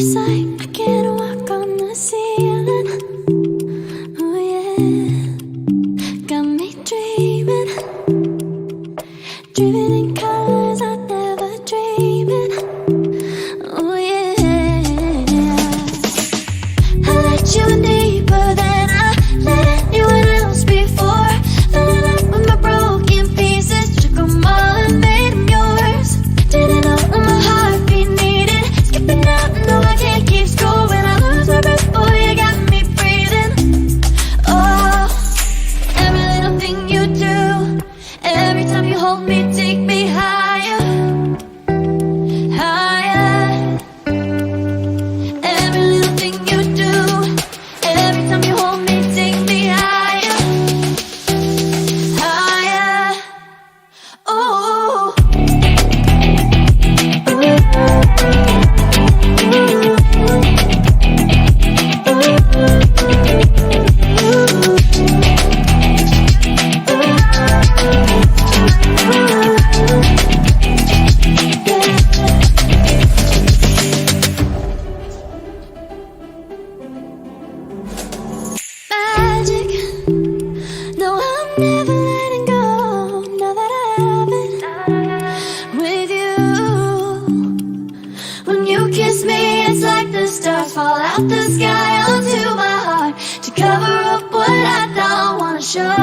It's like I can walk on the ceiling. Oh yeah, got me dreaming, dreaming in colors I never dreamed. Oh yeah, I let you in deeper than I let anyone else before. Filling up with my broken pieces, took them all and made them yours. Didn't know what my heartbeat needed, skipping out, no I can't keep score. When I lose my breath, boy, you got me breathing. Oh, every little thing you do, every time you hold me, take me higher, higher. Every little thing you do, every time you hold me, take me higher, higher. Oh. Magic, no, I'm never letting go. Now that I have it with you. When you kiss me, it's like the stars fall out the sky onto my heart to cover up what I don't wanna show.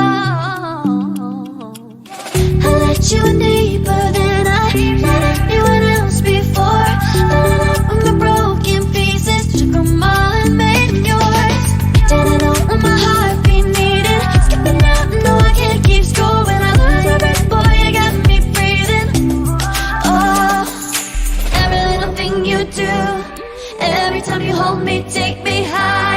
I let you in deeper than I let anyone else before. Filling up with my broken pieces, took them all and made them yours. Didn't know what my heartbeat needed, skipping out, no I can't keep score. When I lose my breath, boy, you got me breathing. Oh, every little thing you do, every time you hold me, take me high.